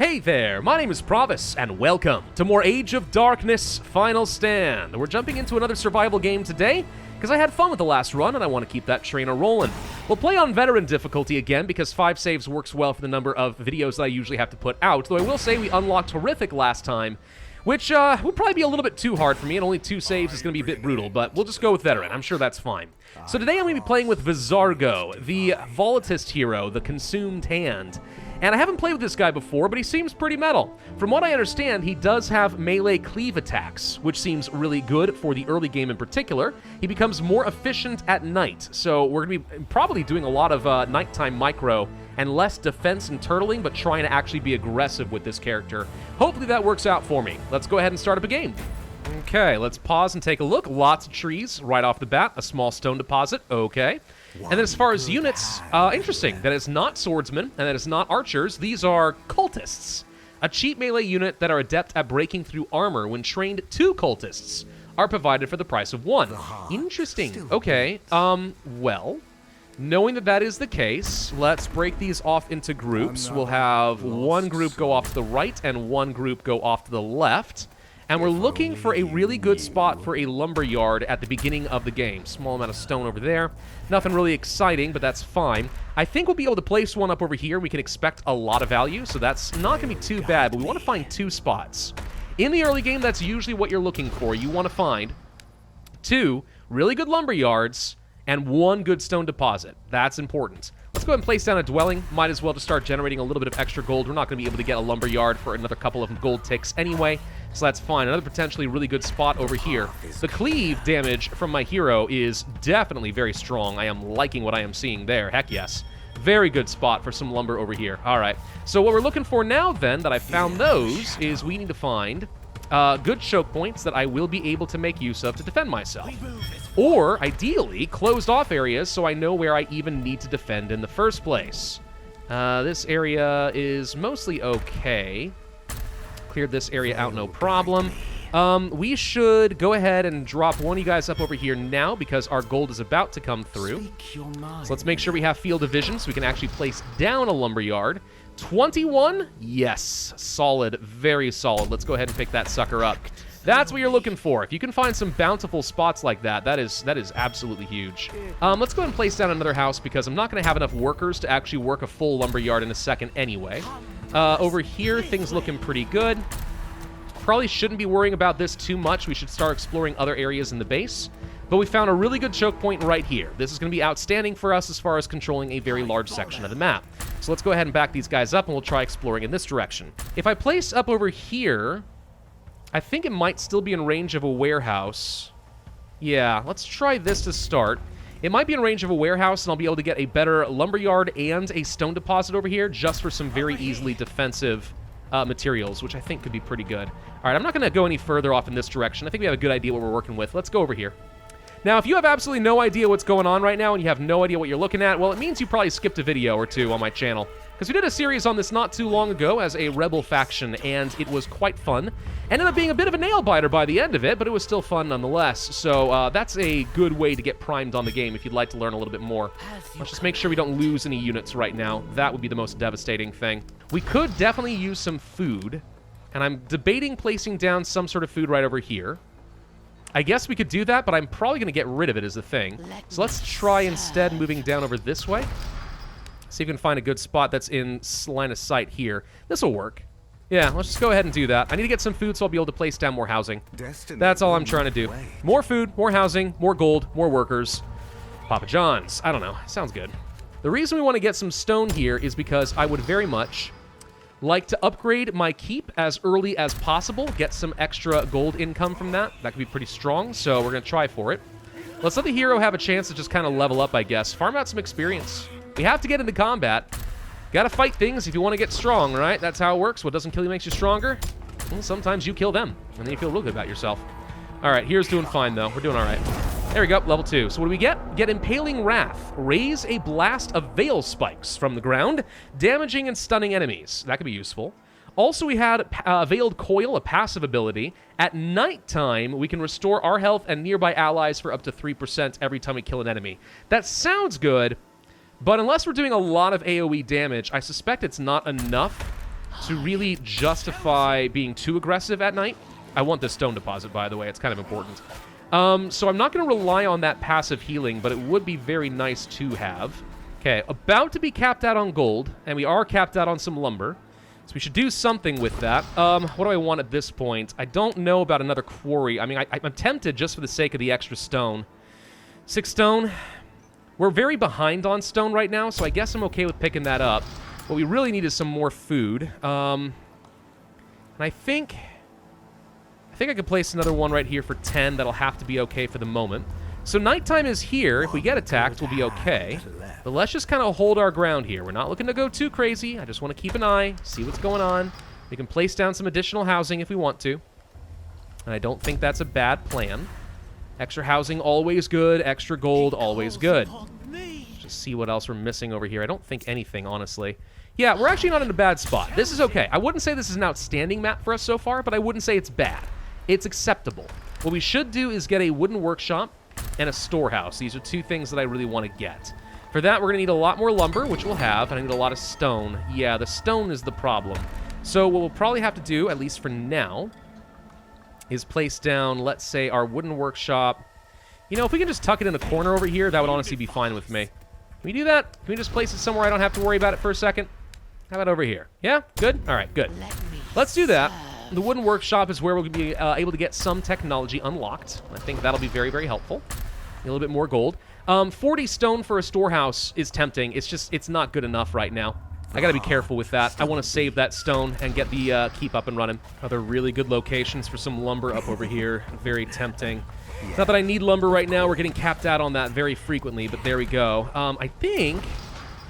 Hey there, my name is Pravus, and welcome to more Age of Darkness Final Stand. We're jumping into another survival game today, because I had fun with the last run, and I want to keep that train a-rolling. We'll play on veteran difficulty again, because 5 saves works well for the number of videos that I usually have to put out, though I will say we unlocked Horrific last time, which would probably be a little bit too hard for me, and only 2 saves is going to be a bit brutal, but we'll just go with veteran. I'm sure that's fine. So today I'm going to be playing with Vizargo, the Volatist hero, the Consumed Hand. And I haven't played with this guy before, but he seems pretty metal. From what I understand, he does have melee cleave attacks, which seems really good for the early game in particular. He becomes more efficient at night, so we're going to be probably doing a lot of nighttime micro and less defense and turtling, but trying to actually be aggressive with this character. Hopefully that works out for me. Let's go ahead and start up a game. Okay, let's pause and take a look. Lots of trees right off the bat. A small stone deposit. Okay. And then as far as units, interesting that it's not swordsmen and that it's not archers. These are cultists. A cheap melee unit that are adept at breaking through armor when trained 2 cultists are provided for the price of 1. Interesting. Okay. Well, knowing that that is the case, let's break these off into groups. We'll have one group go off to the right and one group go off to the left. And we're looking for a really good spot for a lumberyard at the beginning of the game. Small amount of stone over there. Nothing really exciting, but that's fine. I think we'll be able to place one up over here. We can expect a lot of value, so that's not going to be too bad, but we want to find 2 spots. In the early game, that's usually what you're looking for. You want to find 2 really good lumberyards and 1 good stone deposit. That's important. Let's go ahead and place down a dwelling. Might as well just start generating a little bit of extra gold. We're not going to be able to get a lumberyard for another couple of gold ticks anyway, so that's fine. Another potentially really good spot over here. The cleave damage from my hero is definitely very strong. I am liking what I am seeing there. Heck yes. Very good spot for some lumber over here. All right. So what we're looking for now, then, that I found those, is we need to find good choke points that I will be able to make use of to defend myself. Or, ideally, closed off areas so I know where I even need to defend in the first place. This area is mostly okay. Cleared this area out, no problem. We should go ahead and drop one of you guys up over here now because our gold is about to come through. So let's make sure we have field of vision so we can actually place down a lumberyard. 21? Yes. Solid. Very solid. Let's go ahead and pick that sucker up. That's what you're looking for. If you can find some bountiful spots like that, that is absolutely huge. Let's go ahead and place down another house because I'm not going to have enough workers to actually work a full lumberyard in a second anyway. Over here, things looking pretty good. Probably shouldn't be worrying about this too much. We should start exploring other areas in the base. But we found a really good choke point right here. This is going to be outstanding for us as far as controlling a very large section of the map. So let's go ahead and back these guys up, and we'll try exploring in this direction. If I place up over here, I think it might still be in range of a warehouse. Yeah, let's try this to start. It might be in range of a warehouse, and I'll be able to get a better lumberyard and a stone deposit over here just for some very easily defensive materials, which I think could be pretty good. All right, I'm not going to go any further off in this direction. I think we have a good idea what we're working with. Let's go over here. Now, if you have absolutely no idea what's going on right now and you have no idea what you're looking at, well, it means you probably skipped a video or 2 on my channel. Because we did a series on this not too long ago as a rebel faction, and it was quite fun. Ended up being a bit of a nail-biter by the end of it, but it was still fun nonetheless. So that's a good way to get primed on the game if you'd like to learn a little bit more. Let's just make sure we don't lose any units right now. That would be the most devastating thing. We could definitely use some food, and I'm debating placing down some sort of food right over here. I guess we could do that, but I'm probably going to get rid of it as the thing. So let's try instead moving down over this way. See if we can find a good spot that's in line of sight here. This will work. Yeah, let's just go ahead and do that. I need to get some food so I'll be able to place down more housing. That's all I'm trying to do. More food, more housing, more gold, more workers. Papa John's. I don't know. Sounds good. The reason we want to get some stone here is because I would very much like to upgrade my keep as early as possible, get some extra gold income from that. That could be pretty strong, so we're going to try for it. Let's let the hero have a chance to just kind of level up, I guess. Farm out some experience. We have to get into combat. Got to fight things if you want to get strong, right? That's how it works. What doesn't kill you makes you stronger. Well, sometimes you kill them, and then you feel real good about yourself. All right, here's doing fine, though. We're doing all right. There we go, level 2. So what do we get? Get Impaling Wrath. Raise a blast of veil spikes from the ground, damaging and stunning enemies. That could be useful. Also, we had Veiled Coil, a passive ability. At nighttime, we can restore our health and nearby allies for up to 3% every time we kill an enemy. That sounds good, but unless we're doing a lot of AoE damage, I suspect it's not enough to really justify being too aggressive at night. I want this stone deposit, by the way. It's kind of important. So I'm not going to rely on that passive healing, but it would be very nice to have. Okay, about to be capped out on gold, and we are capped out on some lumber. So we should do something with that. What do I want at this point? I don't know about another quarry. I mean, I'm tempted just for the sake of the extra stone. 6 stone. We're very behind on stone right now, so I guess I'm okay with picking that up. What we really need is some more food. And I think I could place another one right here for 10. That'll have to be okay for the moment. So nighttime is here. If we get attacked, we'll be okay. But let's just kind of hold our ground here. We're not looking to go too crazy. I just want to keep an eye, see what's going on. We can place down some additional housing if we want to. And I don't think that's a bad plan. Extra housing, always good. Extra gold, always good. Just see what else we're missing over here. I don't think anything, honestly. Yeah, we're actually not in a bad spot. This is okay. I wouldn't say this is an outstanding map for us so far, but I wouldn't say it's bad. It's acceptable. What we should do is get a wooden workshop and a storehouse. These are 2 things that I really want to get. For that, we're going to need a lot more lumber, which we'll have, and I need a lot of stone. Yeah, the stone is the problem. So what we'll probably have to do, at least for now, is place down, let's say, our wooden workshop. You know, if we can just tuck it in a corner over here, that would honestly be fine with me. Can we do that? Can we just place it somewhere I don't have to worry about it for a second? How about over here? Yeah? Good? All right, good. Let's do that. The wooden workshop is where we'll be able to get some technology unlocked. I think that'll be very, very helpful. A little bit more gold. 40 stone for a storehouse is tempting. It's just, it's not good enough right now. I gotta be careful with that. I want to save that stone and get the keep up and running. Other really good locations for some lumber up over here. Very tempting. Not that I need lumber right now. We're getting capped out on that very frequently, but there we go. I think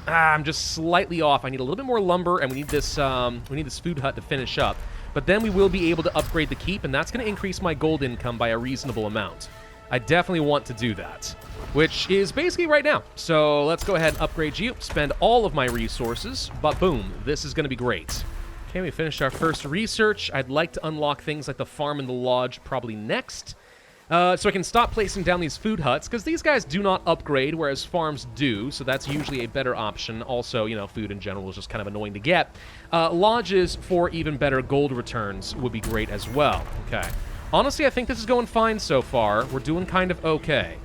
I'm just slightly off. I need a little bit more lumber, and we need this food hut to finish up. But then we will be able to upgrade the keep, and that's going to increase my gold income by a reasonable amount. I definitely want to do that, which is basically right now. So let's go ahead and upgrade you, spend all of my resources, but boom, this is going to be great. Okay, we finished our first research. I'd like to unlock things like the farm and the lodge probably next. So I can stop placing down these food huts, because these guys do not upgrade, whereas farms do, so that's usually a better option. Also, you know, food in general is just kind of annoying to get. Lodges for even better gold returns would be great as well. Okay. Honestly, I think this is going fine so far. We're doing kind of okay.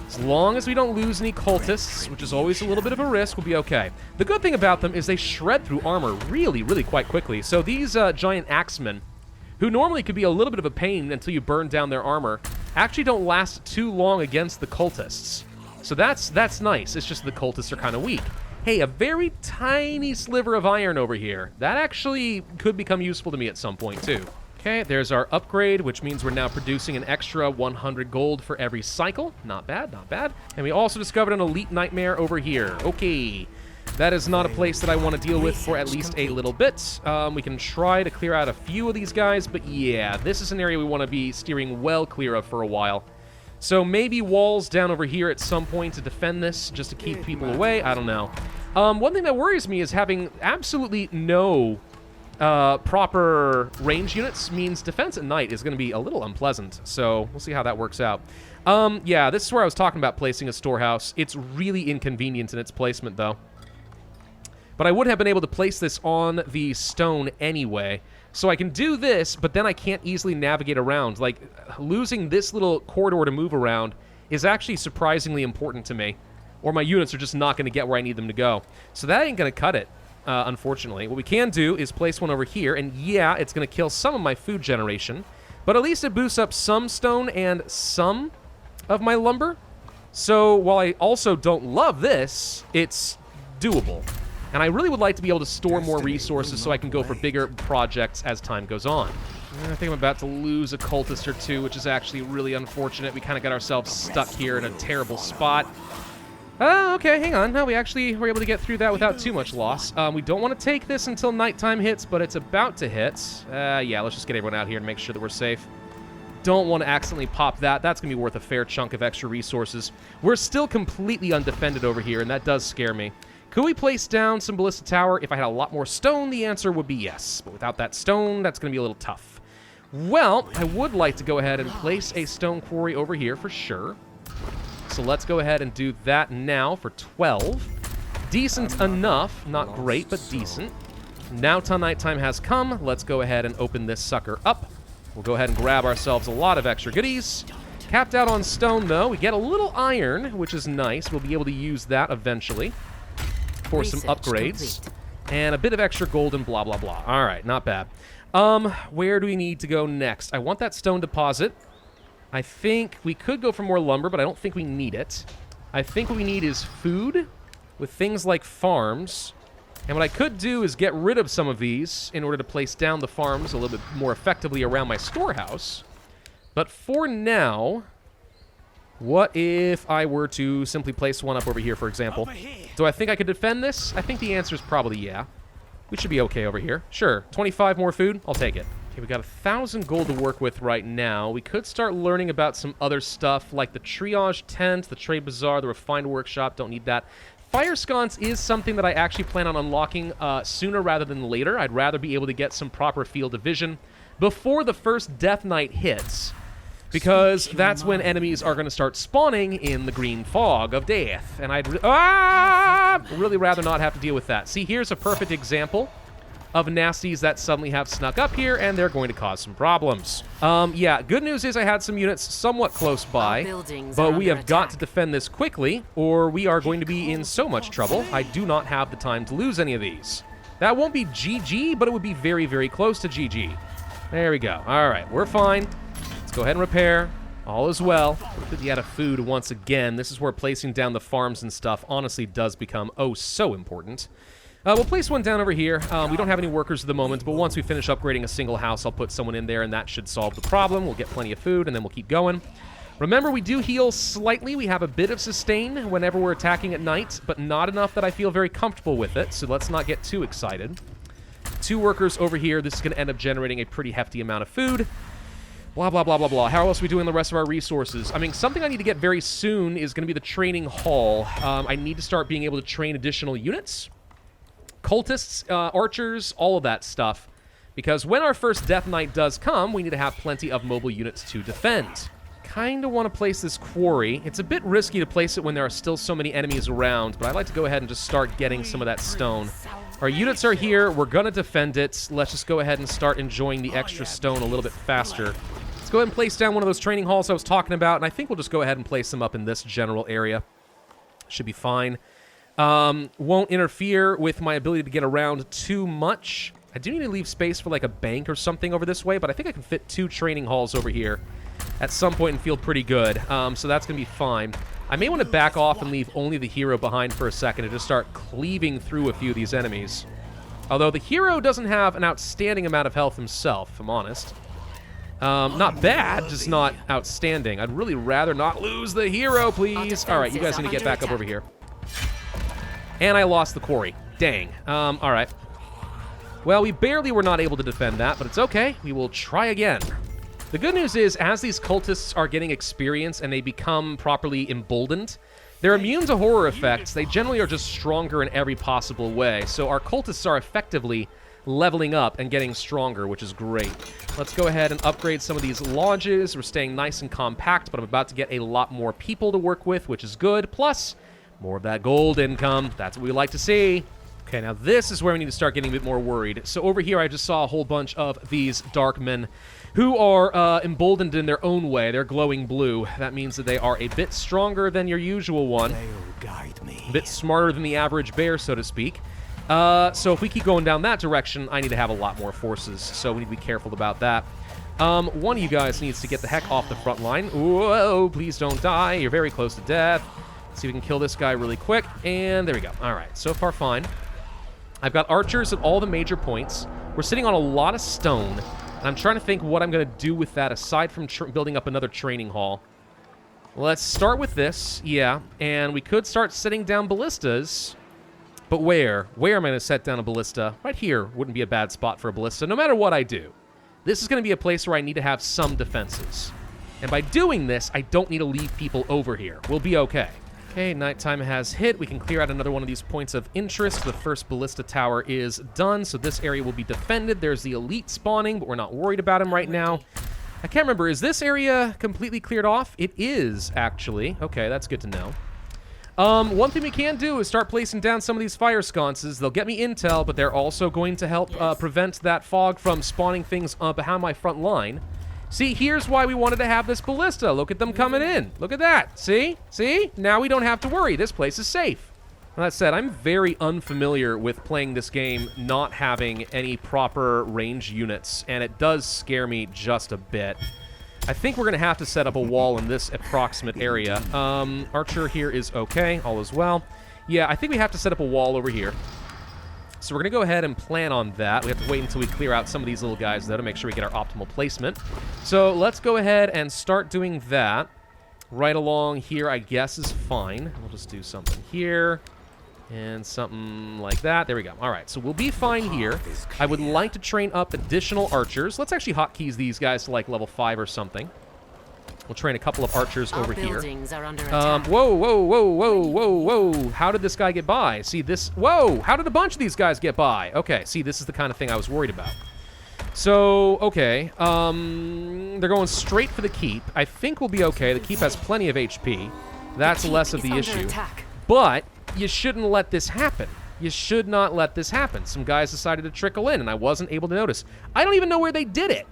As long as we don't lose any cultists, which is always a little bit of a risk, we'll be okay. The good thing about them is they shred through armor really, really quite quickly. So these giant axemen, who normally could be a little bit of a pain until you burn down their armor, actually don't last too long against the cultists. So that's nice. It's just the cultists are kind of weak. Hey, a very tiny sliver of iron over here. That actually could become useful to me at some point, too. Okay, there's our upgrade, which means we're now producing an extra 100 gold for every cycle. Not bad, not bad. And we also discovered an elite nightmare over here. Okay, that is not a place that I want to deal with for at least a little bit. We can try to clear out a few of these guys, but yeah, this is an area we want to be steering well clear of for a while. So maybe walls down over here at some point to defend this, just to keep people away. I don't know. One thing that worries me is having absolutely no proper range units means defense at night is going to be a little unpleasant. So we'll see how that works out. Yeah, this is where I was talking about placing a storehouse. It's really inconvenient in its placement, though. But I would have been able to place this on the stone anyway. So I can do this, but then I can't easily navigate around. Like, losing this little corridor to move around is actually surprisingly important to me. Or my units are just not going to get where I need them to go. So that ain't going to cut it, unfortunately. What we can do is place one over here, and yeah, it's going to kill some of my food generation. But at least it boosts up some stone and some of my lumber. So while I also don't love this, it's doable. And I really would like to be able to store more resources so I can go for bigger projects as time goes on. I think I'm about to lose a cultist or two, which is actually really unfortunate. We kind of got ourselves stuck here in a terrible spot. Okay, hang on. No, we actually were able to get through that without too much loss. We don't want to take this until nighttime hits, but it's about to hit. Yeah, let's just get everyone out here and make sure that we're safe. Don't want to accidentally pop that. That's going to be worth a fair chunk of extra resources. We're still completely undefended over here, and that does scare me. Could we place down some ballista tower? If I had a lot more stone, the answer would be yes. But without that stone, that's going to be a little tough. Well, I would like to go ahead and place a stone quarry over here for sure. So let's go ahead and do that now for 12. Decent enough. Not great, but decent. Now nighttime has come. Let's go ahead and open this sucker up. We'll go ahead and grab ourselves a lot of extra goodies. Capped out on stone, though. We get a little iron, which is nice. We'll be able to use that eventually for some upgrades. And a bit of extra gold and blah, blah, blah. All right, not bad. Where do we need to go next? I want that stone deposit. I think we could go for more lumber, but I don't think we need it. I think what we need is food with things like farms. And what I could do is get rid of some of these in order to place down the farms a little bit more effectively around my storehouse. But for now, what if I were to simply place one up over here, for example? Do I think I could defend this? I think the answer is probably yeah. We should be okay over here. Sure, 25 more food, I'll take it. Okay, we got 1,000 gold to work with right now. We could start learning about some other stuff, like the triage tent, the trade bazaar, the refined workshop. Don't need that. Fire sconce is something that I actually plan on unlocking sooner rather than later. I'd rather be able to get some proper field of vision before the first Death Knight hits, because that's when enemies are going to start spawning in the green fog of death, and I'd really rather not have to deal with that. See, here's a perfect example of nasties that suddenly have snuck up here, and they're going to cause some problems. Yeah, good news is I had some units somewhat close by, but we have got to defend this quickly, or we are going to be in so much trouble. I do not have the time to lose any of these. That won't be GG, but it would be very, very close to GG. There we go. All right, we're fine. Let's go ahead and repair. All is well. Good to get a food once again. This is where placing down the farms and stuff honestly does become oh so important. We'll place one down over here. We don't have any workers at the moment, but once we finish upgrading a single house, I'll put someone in there, and that should solve the problem. We'll get plenty of food, and then we'll keep going. Remember, we do heal slightly. We have a bit of sustain whenever we're attacking at night, but not enough that I feel very comfortable with it, so let's not get too excited. 2 workers over here. This is going to end up generating a pretty hefty amount of food. Blah, blah, blah, blah, blah. How else are we doing the rest of our resources? I mean, something I need to get very soon is going to be the training hall. I need to start being able to train additional units. Cultists, archers, all of that stuff. Because when our first Death Knight does come, we need to have plenty of mobile units to defend. Kind of want to place this quarry. It's a bit risky to place it when there are still so many enemies around, but I'd like to go ahead and just start getting some of that stone. Our units are here. We're going to defend it. Let's just go ahead and start enjoying the extra stone a little bit faster. Let's go ahead and place down one of those training halls I was talking about, and I think we'll just go ahead and place them up in this general area. Should be fine. Won't interfere with my ability to get around too much. I do need to leave space for like a bank or something over this way, but I think I can fit 2 training halls over here at some point and feel pretty good. So that's going to be fine. I may want to back off and leave only the hero behind for a second and just start cleaving through a few of these enemies. Although the hero doesn't have an outstanding amount of health himself, if I'm honest. Not bad, just not outstanding. I'd really rather not lose the hero, please. All right, you guys need to get back up over here. And I lost the quarry. Dang. All right. Well, we barely were not able to defend that, but it's okay. We will try again. The good news is, as these cultists are getting experience and they become properly emboldened, they're immune to horror effects. They generally are just stronger in every possible way. So our cultists are effectively leveling up and getting stronger, which is great. Let's go ahead and upgrade some of these lodges. We're staying nice and compact, but I'm about to get a lot more people to work with, which is good. Plus, more of that gold income. That's what we like to see. Okay, now this is where we need to start getting a bit more worried. So over here, I just saw a whole bunch of these dark men who are emboldened in their own way. They're glowing blue. That means that they are a bit stronger than your usual one. Guide me. A bit smarter than the average bear, so to speak. So if we keep going down that direction, I need to have a lot more forces. So we need to be careful about that. One of you guys needs to get the heck off the front line. Whoa, please don't die. You're very close to death. Let's see if we can kill this guy really quick. And there we go. All right, so far fine. I've got archers at all the major points. We're sitting on a lot of stone. And I'm trying to think what I'm going to do with that aside from building up another training hall. Let's start with this. Yeah, and we could start setting down ballistas. But where? Where am I going to set down a ballista? Right here wouldn't be a bad spot for a ballista, no matter what I do. This is going to be a place where I need to have some defenses. And by doing this, I don't need to leave people over here. We'll be okay. Okay, nighttime has hit. We can clear out another one of these points of interest. The first ballista tower is done, so this area will be defended. There's the elite spawning, but we're not worried about him right now. I can't remember. Is this area completely cleared off? It is, actually. Okay, that's good to know. One thing we can do is start placing down some of these fire sconces. They'll get me intel, but they're also going to help prevent that fog from spawning things behind my front line. See, here's why we wanted to have this ballista. Look at them coming in. Look at that. See? See? Now we don't have to worry. This place is safe. That said, I'm very unfamiliar with playing this game not having any proper range units, and it does scare me just a bit. I think we're going to have to set up a wall in this approximate area. Archer here is okay. All is well. Yeah, I think we have to set up a wall over here. So we're going to go ahead and plan on that. We have to wait until we clear out some of these little guys, though, to make sure we get our optimal placement. So let's go ahead and start doing that. Right along here, I guess, is fine. We'll just do something here. And something like that. There we go. All right, so we'll be fine here. I would like to train up additional archers. Let's actually hotkeys these guys to like level 5 or something. We'll train a couple of archers over here. Whoa, whoa, whoa, whoa, whoa, whoa. How did this guy get by? See, this... Whoa, how did a bunch of these guys get by? Okay, see, this is the kind of thing I was worried about. So, okay. They're going straight for the keep. I think we'll be okay. The keep has plenty of HP. That's less of the issue. But... you shouldn't let this happen. You should not let this happen. Some guys decided to trickle in, and I wasn't able to notice. I don't even know where they did it.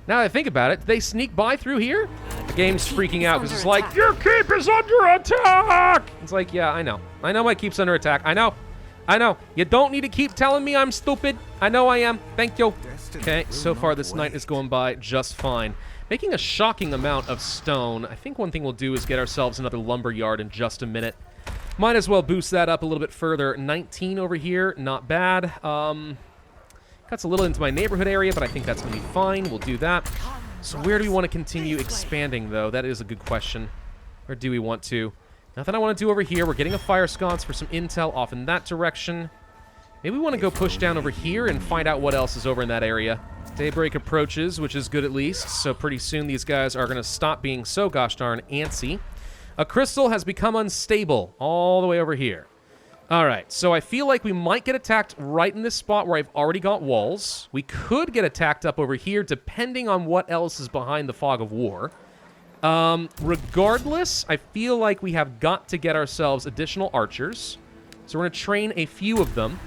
Now that I think about it, did they sneak by through here? The game's freaking out because it's like, your keep is under attack! It's like, yeah, I know. I know my keep's under attack. I know. I know. You don't need to keep telling me I'm stupid. I know I am. Thank you. Okay, so far this night is going by just fine. Making a shocking amount of stone. I think one thing we'll do is get ourselves another lumber yard in just a minute. Might as well boost that up a little bit further. 19 over here, not bad. Cuts a little into my neighborhood area, but I think that's going to be fine. We'll do that. So where do we want to continue expanding, though? That is a good question. Or do we want to? Nothing I want to do over here. We're getting a fire sconce for some intel off in that direction. Maybe we want to go push down over here and find out what else is over in that area. Daybreak approaches, which is good at least. So pretty soon these guys are going to stop being so gosh darn antsy. A crystal has become unstable all the way over here. All right, so I feel like we might get attacked right in this spot where I've already got walls. We could get attacked up over here, depending on what else is behind the fog of war. Regardless, I feel like we have got to get ourselves additional archers. So we're going to train a few of them.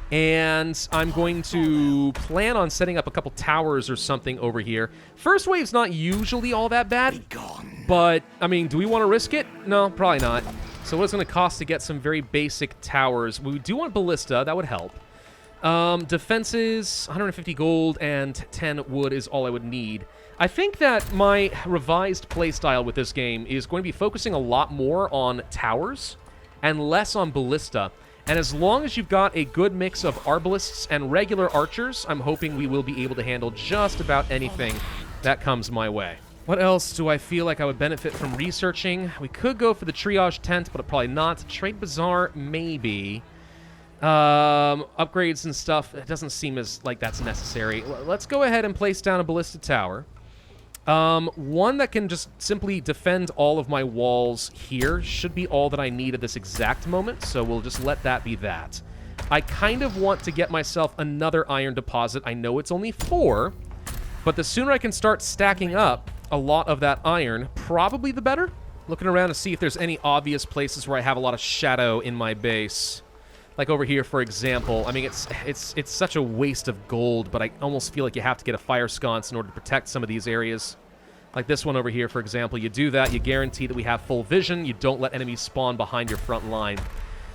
And I'm going to plan on setting up a couple towers or something over here. First wave's not usually all that bad. But, I mean, do we want to risk it? No, probably not. So what it's going to cost to get some very basic towers. We do want ballista. That would help. Defenses, 150 gold and 10 wood is all I would need. I think that my revised playstyle with this game is going to be focusing a lot more on towers and less on ballista. And as long as you've got a good mix of arbalists and regular archers, I'm hoping we will be able to handle just about anything that comes my way. What else do I feel like I would benefit from researching? We could go for the triage tent, but probably not. Trade bazaar, maybe. Upgrades and stuff, it doesn't seem as like that's necessary. Let's go ahead and place down a ballista tower. One that can just simply defend all of my walls here should be all that I need at this exact moment, so we'll just let that be that. I kind of want to get myself another iron deposit. I know it's only 4, but the sooner I can start stacking up a lot of that iron, probably the better. Looking around to see if there's any obvious places where I have a lot of shadow in my base. Like over here, for example. I mean, it's such a waste of gold, but I almost feel like you have to get a fire sconce in order to protect some of these areas. Like this one over here, for example. You do that, you guarantee that we have full vision. You don't let enemies spawn behind your front line.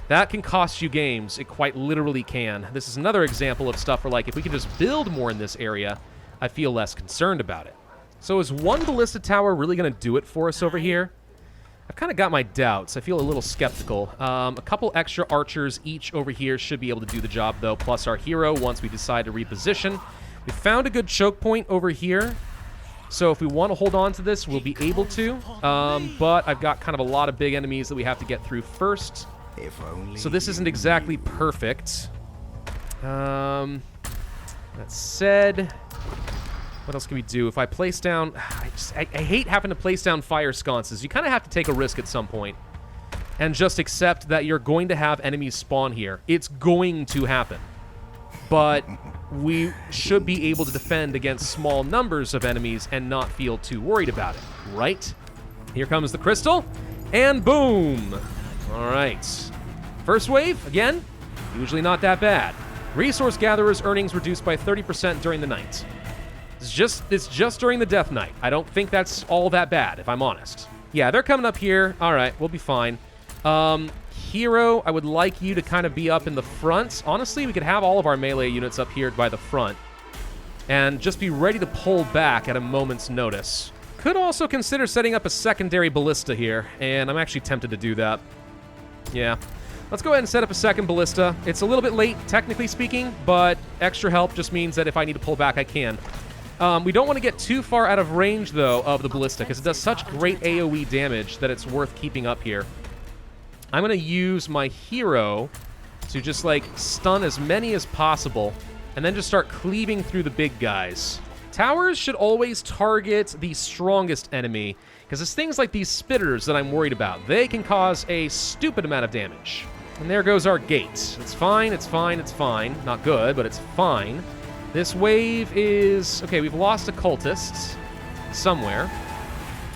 That can cost you games. It quite literally can. This is another example of stuff where, like, if we can just build more in this area, I feel less concerned about it. So is one ballista tower really going to do it for us over here? I've kind of got my doubts. I feel a little skeptical. A couple extra archers each over here should be able to do the job, though, plus our hero once we decide to reposition. We found a good choke point over here. So if we want to hold on to this, we'll be able to. But I've got kind of a lot of big enemies that we have to get through first. So this isn't exactly perfect. That said, what else can we do? If I place down... I hate having to place down fire sconces. You kind of have to take a risk at some point and just accept that you're going to have enemies spawn here. It's going to happen. But we should be able to defend against small numbers of enemies and not feel too worried about it, right? Here comes the crystal. And boom. All right. First wave, again, usually not that bad. Resource gatherers' earnings reduced by 30% during the night. It's just during the death night. I don't think that's all that bad, if I'm honest. Yeah, they're coming up here. All right, we'll be fine. Hero, I would like you to kind of be up in the front. Honestly, we could have all of our melee units up here by the front and just be ready to pull back at a moment's notice. Could also consider setting up a secondary ballista here, and I'm actually tempted to do that. Yeah. Let's go ahead and set up a second ballista. It's a little bit late, technically speaking, but extra help just means that if I need to pull back, I can. We don't want to get too far out of range, though, of the ballista, because it does such great AoE damage that it's worth keeping up here. I'm going to use my hero to just, like, stun as many as possible, and then just start cleaving through the big guys. Towers should always target the strongest enemy, because it's things like these spitters that I'm worried about. They can cause a stupid amount of damage. And there goes our gate. It's fine, it's fine, it's fine. Not good, but it's fine. This wave is... Okay, we've lost a cultist somewhere.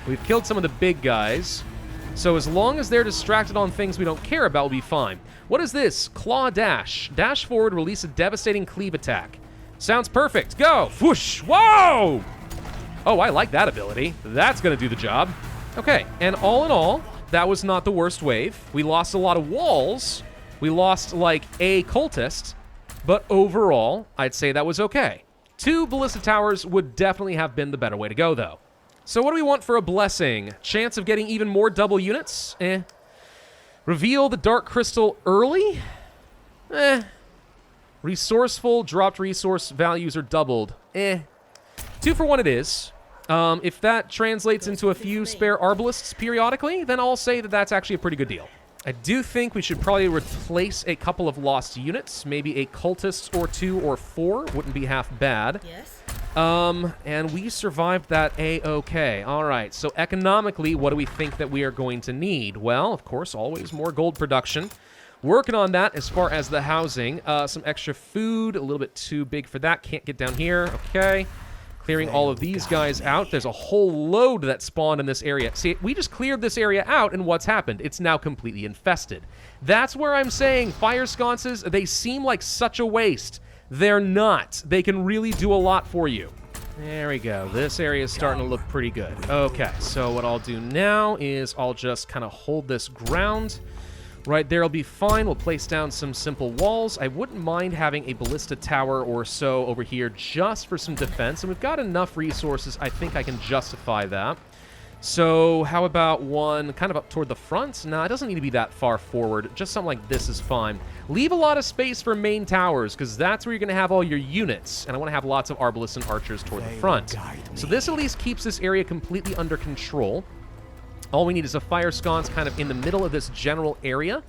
We've killed some of the big guys. So as long as they're distracted on things we don't care about, we'll be fine. What is this? Claw dash. Dash forward, release a devastating cleave attack. Sounds perfect. Go! Whoosh! Whoa! Oh, I like that ability. That's going to do the job. Okay, and all in all, that was not the worst wave. We lost a lot of walls. We lost, like, a cultist. But overall, I'd say that was okay. 2 ballista towers would definitely have been the better way to go, though. So what do we want for a blessing? Chance of getting even more double units? Reveal the dark crystal early? Resourceful, dropped resource values are doubled. 2 for 1 it is. If that translates into a few spare arbalists periodically, then I'll say that that's actually a pretty good deal. I do think we should probably replace a couple of lost units. Maybe a cultist or 2 or 4 wouldn't be half bad. Yes. And we survived that A-okay. All right, so economically, what do we think that we are going to need? Well, of course, always more gold production. Working on that as far as the housing. Some extra food, a little bit too big for that. Can't get down here. Okay. Clearing all of these guys out. There's a whole load that spawned in this area. See, we just cleared this area out, and what's happened? It's now completely infested. That's where I'm saying fire sconces, they seem like such a waste. They're not. They can really do a lot for you. There we go. This area is starting to look pretty good. Okay, so what I'll do now is I'll just kind of hold this ground. Right there will be fine. We'll place down some simple walls. I wouldn't mind having a ballista tower or so over here just for some defense. And we've got enough resources. I think I can justify that. So how about one kind of up toward the front? No, it doesn't need to be that far forward. Just something like this is fine. Leave a lot of space for main towers, because that's where you're going to have all your units. And I want to have lots of arbalists and archers toward the front. So this at least keeps this area completely under control. All we need is a fire sconce kind of in the middle of this general area,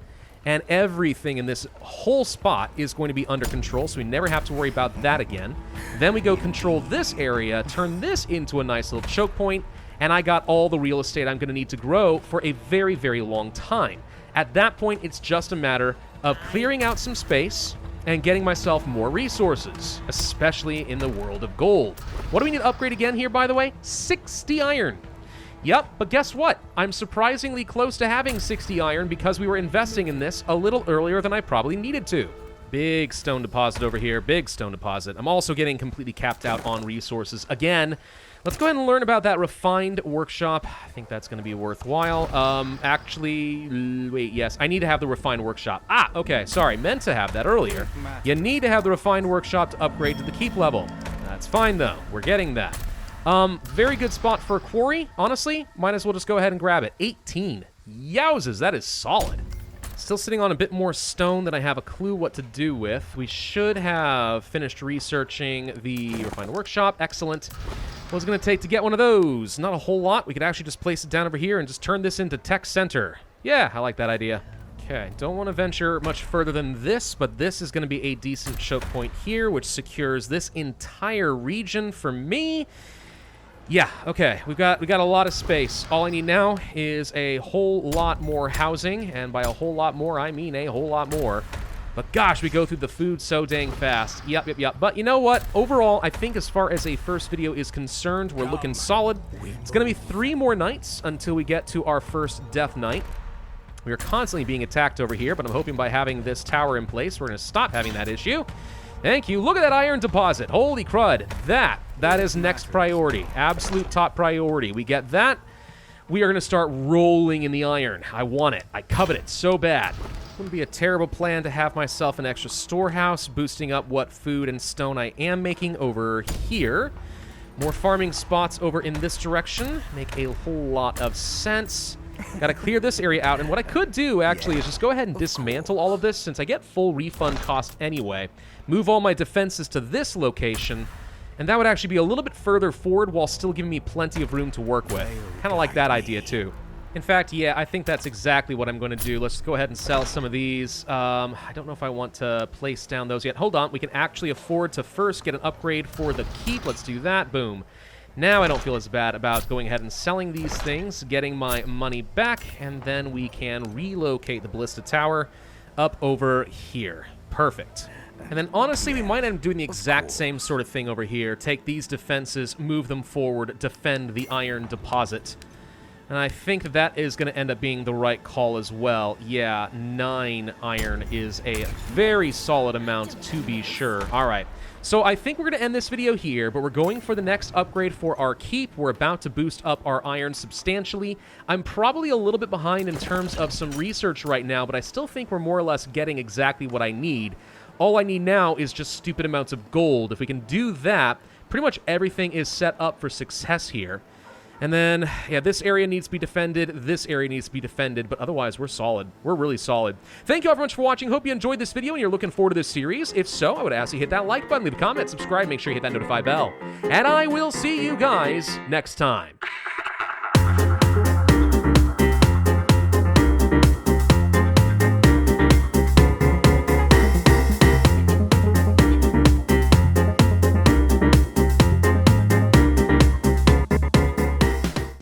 and everything in this whole spot is going to be under control, so we never have to worry about that again. Then we go control this area, turn this into a nice little choke point, and I got all the real estate I'm going to need to grow for a very, very long time. At that point, it's just a matter of clearing out some space and getting myself more resources, especially in the world of gold. What do we need to upgrade again here, by the way? 60 iron. Yep, but guess what? I'm surprisingly close to having 60 iron because we were investing in this a little earlier than I probably needed to. Big stone deposit over here, big stone deposit. I'm also getting completely capped out on resources again. Let's go ahead and learn about that refined workshop. I think that's going to be worthwhile. Actually, wait, yes, I need to have the refined workshop. Ah, okay, sorry, meant to have that earlier. You need to have the refined workshop to upgrade to the keep level. That's fine, though. We're getting that. Very good spot for a quarry, honestly. Might as well just go ahead and grab it. 18. Yowzes, that is solid. Still sitting on a bit more stone than I have a clue what to do with. We should have finished researching the refined workshop. Excellent. What's it going to take to get one of those? Not a whole lot. We could actually just place it down over here and just turn this into tech center. Yeah, I like that idea. Okay, don't want to venture much further than this, but this is going to be a decent choke point here, which secures this entire region for me. Yeah, okay, we got a lot of space. All I need now is a whole lot more housing, and by a whole lot more, I mean a whole lot more. But gosh, we go through the food so dang fast. Yep. But you know what? Overall, I think as far as a first video is concerned, we're looking solid. It's going to be 3 more nights until we get to our first death night. We are constantly being attacked over here, but I'm hoping by having this tower in place, we're going to stop having that issue. Thank you. Look at that iron deposit. Holy crud. That is next priority. Absolute top priority. We get that. We are going to start rolling in the iron. I want it. I covet it so bad. Wouldn't be a terrible plan to have myself an extra storehouse, boosting up what food and stone I am making over here. More farming spots over in this direction make a whole lot of sense. Got to clear this area out, and what I could do, actually, is just go ahead and dismantle all of this, since I get full refund cost anyway. Move all my defenses to this location, and that would actually be a little bit further forward while still giving me plenty of room to work with. Kind of like that idea, too. In fact, yeah, I think that's exactly what I'm going to do. Let's go ahead and sell some of these. I don't know if I want to place down those yet. Hold on. We can actually afford to first get an upgrade for the keep. Let's do that. Boom. Now I don't feel as bad about going ahead and selling these things, getting my money back, and then we can relocate the ballista tower up over here. Perfect. And then honestly, we might end up doing the exact same sort of thing over here. Take these defenses, move them forward, defend the iron deposit. And I think that is going to end up being the right call as well. Yeah, 9 iron is a very solid amount to be sure. All right. So I think we're going to end this video here, but we're going for the next upgrade for our keep. We're about to boost up our iron substantially. I'm probably a little bit behind in terms of some research right now, but I still think we're more or less getting exactly what I need. All I need now is just stupid amounts of gold. If we can do that, pretty much everything is set up for success here. And then, yeah, this area needs to be defended, this area needs to be defended, but otherwise, we're solid. We're really solid. Thank you all very much for watching. Hope you enjoyed this video and you're looking forward to this series. If so, I would ask you hit that like button, leave a comment, subscribe, make sure you hit that notify bell. And I will see you guys next time.